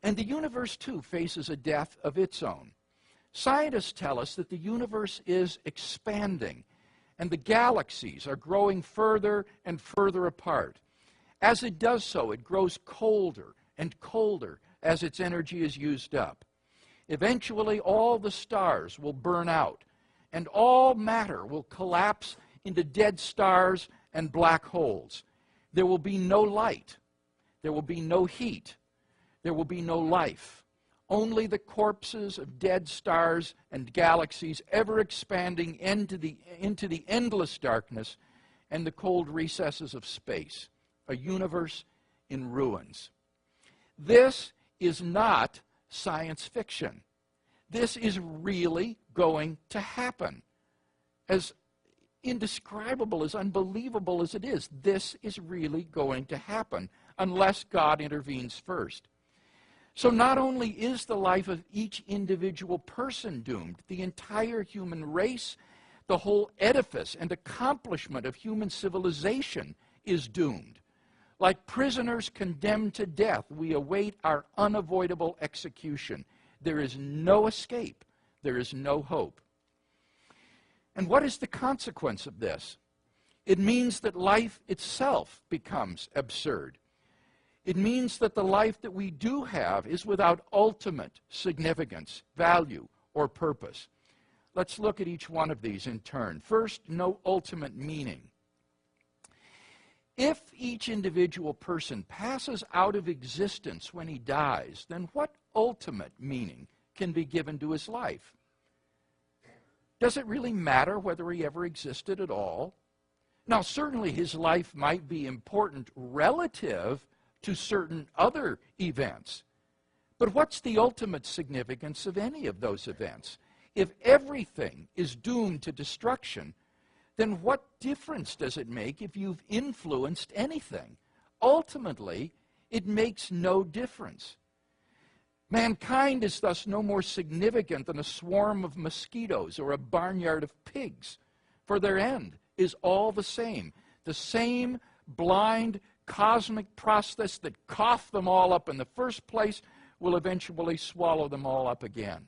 And the universe, too, faces a death of its own. Scientists tell us that the universe is expanding, and the galaxies are growing further and further apart. As it does so, it grows colder and colder as its energy is used up. Eventually, all the stars will burn out, and all matter will collapse into dead stars and black holes. There will be no light. There will be no heat. There will be no life. Only the corpses of dead stars and galaxies ever expanding into the endless darkness and the cold recesses of space. A universe in ruins. This is not science fiction. This is really going to happen. As indescribable, as unbelievable as it is, this is really going to happen unless God intervenes first. So not only is the life of each individual person doomed, the entire human race, the whole edifice and accomplishment of human civilization is doomed. Like prisoners condemned to death, we await our unavoidable execution. There is no escape. There is no hope. And what is the consequence of this? It means that life itself becomes absurd. It means that the life that we do have is without ultimate significance, value, or purpose. Let's look at each one of these in turn. First, no ultimate meaning. If each individual person passes out of existence when he dies, then what ultimate meaning can be given to his life? Does it really matter whether he ever existed at all? Now, certainly his life might be important relative to certain other events. But what's the ultimate significance of any of those events? If everything is doomed to destruction, then what difference does it make if you've influenced anything? Ultimately, it makes no difference. Mankind is thus no more significant than a swarm of mosquitoes or a barnyard of pigs, for their end is all the same blind cosmic process that coughed them all up in the first place will eventually swallow them all up again.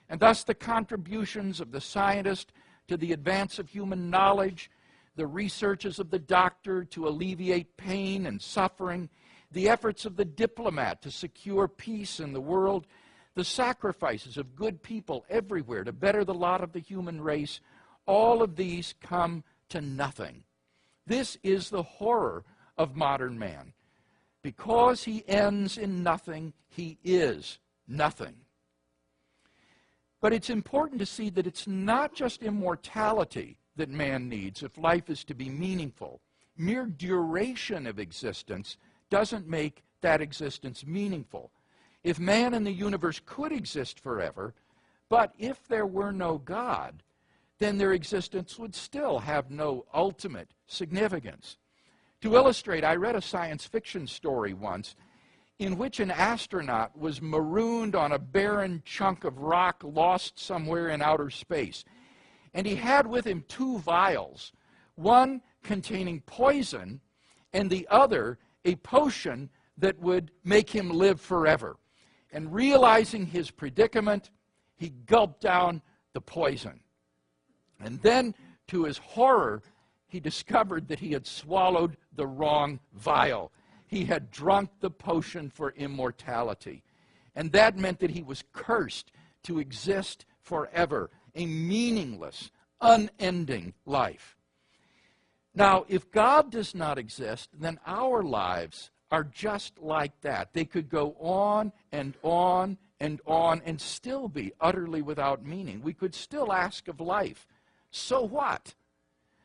And thus the contributions of the scientist to the advance of human knowledge, the researches of the doctor to alleviate pain and suffering, the efforts of the diplomat to secure peace in the world, the sacrifices of good people everywhere to better the lot of the human race, all of these come to nothing. This is the horror of modern man. Because he ends in nothing, he is nothing. But it's important to see that it's not just immortality that man needs if life is to be meaningful. Mere duration of existence doesn't make that existence meaningful. If man and the universe could exist forever, but if there were no God, then their existence would still have no ultimate significance. To illustrate, I read a science fiction story once in which an astronaut was marooned on a barren chunk of rock lost somewhere in outer space. And he had with him 2 vials, one containing poison and the other a potion that would make him live forever. And realizing his predicament, he gulped down the poison. And then, to his horror, he discovered that he had swallowed the wrong vial. He had drunk the potion for immortality. And that meant that he was cursed to exist forever, a meaningless, unending life. Now, if God does not exist, then our lives are just like that. They could go on and on and on and still be utterly without meaning. We could still ask of life, so what?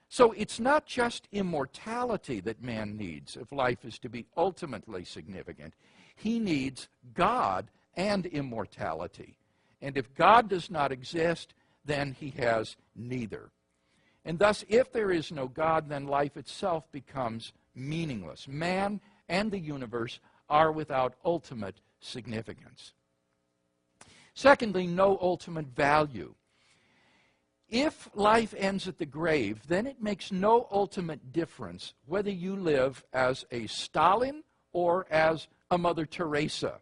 So it's not just immortality that man needs if life is to be ultimately significant. He needs God and immortality. And if God does not exist, then he has neither. And thus, if there is no God, then life itself becomes meaningless. Man and the universe are without ultimate significance. Secondly, no ultimate value. If life ends at the grave, then it makes no ultimate difference whether you live as a Stalin or as a Mother Teresa.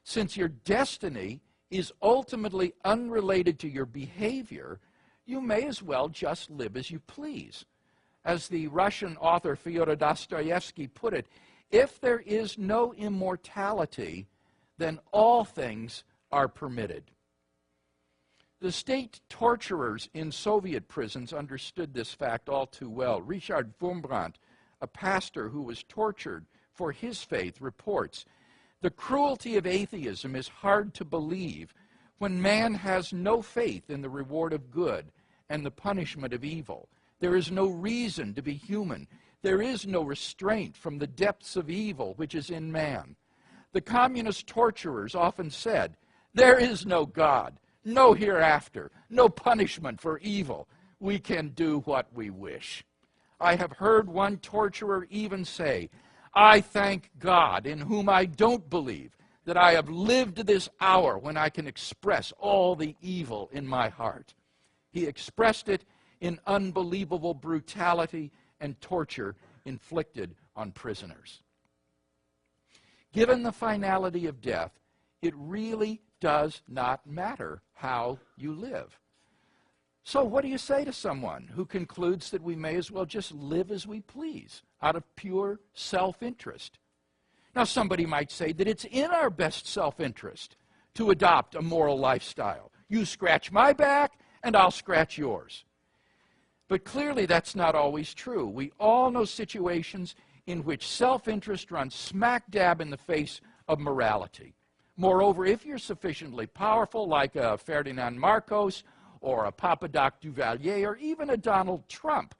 Since your destiny is ultimately unrelated to your behavior, you may as well just live as you please. As the Russian author Fyodor Dostoevsky put it, if there is no immortality, then all things are permitted. The state torturers in Soviet prisons understood this fact all too well. Richard Wurmbrandt, a pastor who was tortured for his faith, reports, "The cruelty of atheism is hard to believe when man has no faith in the reward of good and the punishment of evil. There is no reason to be human. There is no restraint from the depths of evil which is in man. The communist torturers often said, 'There is no God, no hereafter, no punishment for evil. We can do what we wish.' I have heard one torturer even say, 'I thank God, in whom I don't believe, that I have lived to this hour when I can express all the evil in my heart.' He expressed it in unbelievable brutality and torture inflicted on prisoners." Given the finality of death, it really does not matter how you live. So what do you say to someone who concludes that we may as well just live as we please out of pure self-interest? Now, somebody might say that it's in our best self-interest to adopt a moral lifestyle. You scratch my back, and I'll scratch yours. But clearly that's not always true. We all know situations in which self-interest runs smack dab in the face of morality. Moreover, if you're sufficiently powerful, like a Ferdinand Marcos or a Papadoc Duvalier or even a Donald Trump,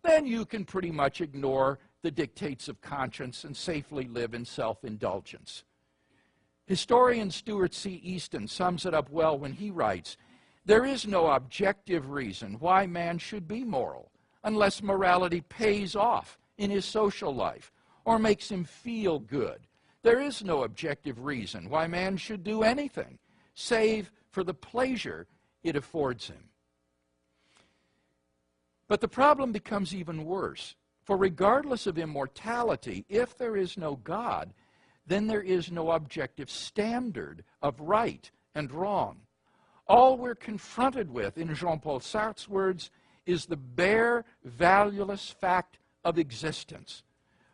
then you can pretty much ignore the dictates of conscience and safely live in self-indulgence. Historian Stuart C. Easton sums it up well when he writes, "There is no objective reason why man should be moral unless morality pays off in his social life or makes him feel good. There is no objective reason why man should do anything save for the pleasure it affords him." But the problem becomes even worse, for regardless of immortality, if there is no God, then there is no objective standard of right and wrong. All we're confronted with, in Jean-Paul Sartre's words, is the bare, valueless fact of existence.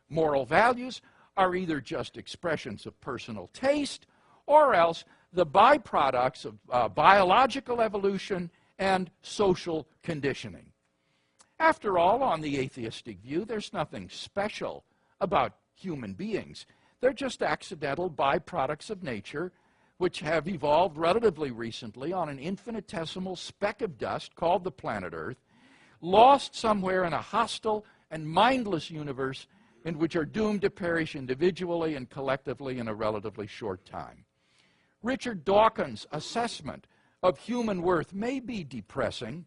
Moral values are either just expressions of personal taste or else the byproducts of biological evolution and social conditioning. After all, on the atheistic view, there's nothing special about human beings. They're just accidental byproducts of nature which have evolved relatively recently on an infinitesimal speck of dust called the planet Earth, lost somewhere in a hostile and mindless universe in which are doomed to perish individually and collectively in a relatively short time. Richard Dawkins' assessment of human worth may be depressing,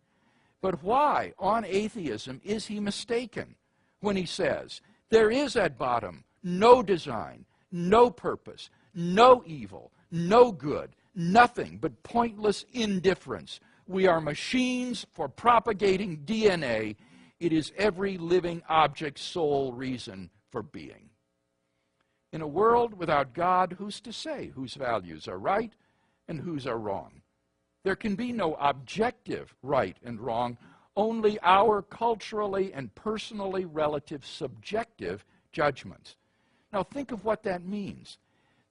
but why, on atheism, is he mistaken when he says, "There is at bottom no design, no purpose, no evil, no good, nothing but pointless indifference. We are machines for propagating DNA. It is every living object's sole reason for being." In a world without God, who's to say whose values are right and whose are wrong? There can be no objective right and wrong, only our culturally and personally relative subjective judgments. Now think of what that means.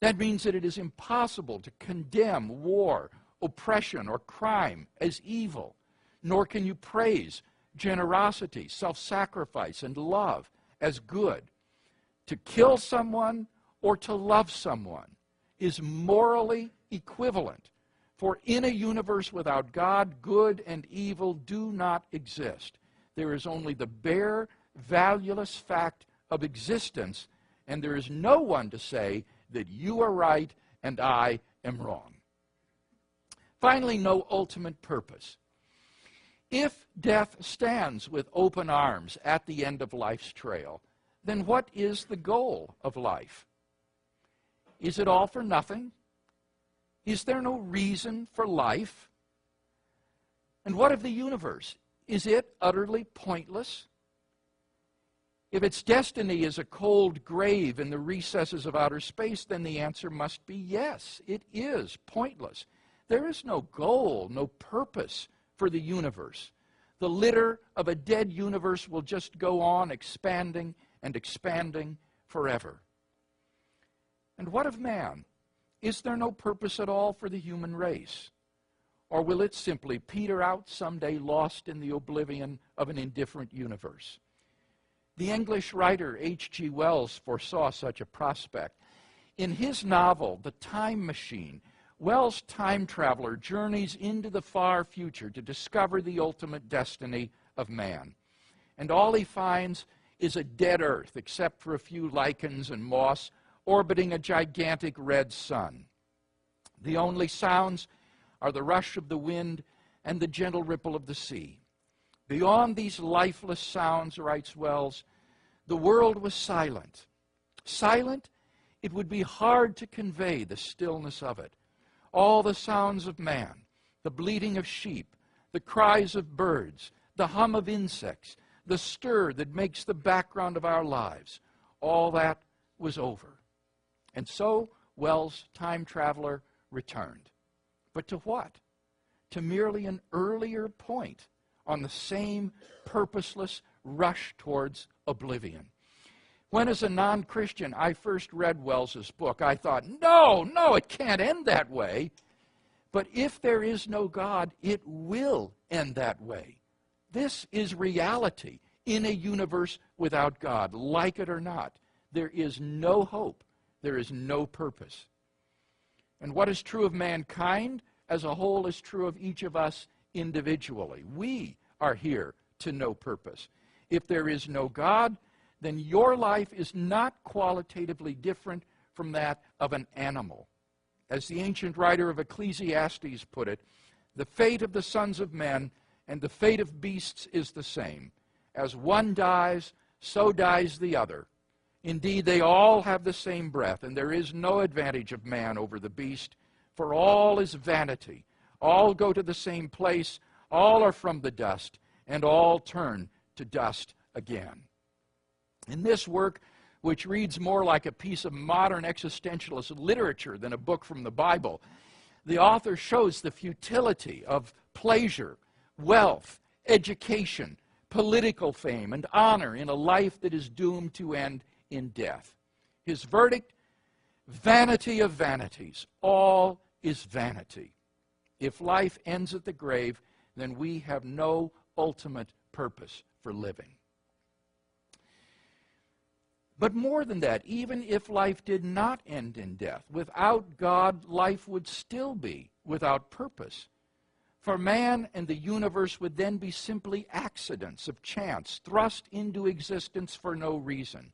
That means that it is impossible to condemn war, oppression, or crime as evil, nor can you praise generosity, self-sacrifice, and love as good. To kill someone or to love someone is morally equivalent, for in a universe without God, good and evil do not exist. There is only the bare, valueless fact of existence, and there is no one to say that you are right and I am wrong. Finally, no ultimate purpose. If death stands with open arms at the end of life's trail, then what is the goal of life? Is it all for nothing? Is there no reason for life? And what of the universe? Is it utterly pointless? If its destiny is a cold grave in the recesses of outer space, then the answer must be yes, it is pointless. There is no goal, no purpose for the universe. The litter of a dead universe will just go on expanding and expanding forever. And what of man? Is there no purpose at all for the human race? Or will it simply peter out someday, lost in the oblivion of an indifferent universe? The English writer H.G. Wells foresaw such a prospect. In his novel, The Time Machine, Wells' time traveler journeys into the far future to discover the ultimate destiny of man. And all he finds is a dead earth, except for a few lichens and moss orbiting a gigantic red sun. The only sounds are the rush of the wind and the gentle ripple of the sea. Beyond these lifeless sounds, writes Wells, the world was silent. Silent, it would be hard to convey the stillness of it. All the sounds of man, the bleating of sheep, the cries of birds, the hum of insects, the stir that makes the background of our lives, all that was over. And so Wells' time traveler returned. But to what? To merely an earlier point on the same purposeless rush towards oblivion. When as a non-Christian I first read Wells's book, I thought, no, it can't end that way. But if there is no God, it will end that way. This is reality in a universe without God, like it or not. There is no hope. There is no purpose. And what is true of mankind as a whole is true of each of us individually. We are here to no purpose. If there is no God, then your life is not qualitatively different from that of an animal. As the ancient writer of Ecclesiastes put it, the fate of the sons of men and the fate of beasts is the same. As one dies, so dies the other. Indeed, they all have the same breath, and there is no advantage of man over the beast, for all is vanity. All go to the same place, all are from the dust, and all turn to dust again. In this work, which reads more like a piece of modern existentialist literature than a book from the Bible, the author shows the futility of pleasure, wealth, education, political fame, and honor in a life that is doomed to end in death. His verdict, vanity of vanities, all is vanity. If life ends at the grave, then we have no ultimate purpose for living. But more than that, even if life did not end in death, without God, life would still be without purpose. For man and the universe would then be simply accidents of chance, thrust into existence for no reason.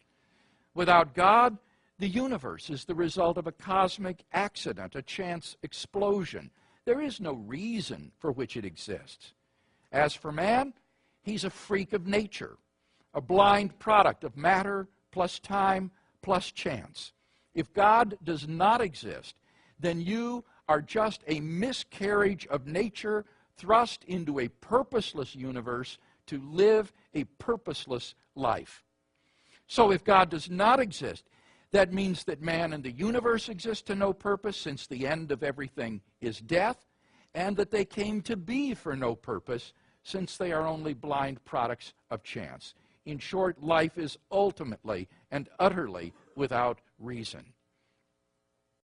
Without God, the universe is the result of a cosmic accident, a chance explosion. There is no reason for which it exists. As for man, he's a freak of nature, a blind product of matter plus time plus chance. If God does not exist, then you are just a miscarriage of nature thrust into a purposeless universe to live a purposeless life. So if God does not exist, that means that man and the universe exist to no purpose, since the end of everything is death, and that they came to be for no purpose, since they are only blind products of chance. In short, life is ultimately and utterly without reason.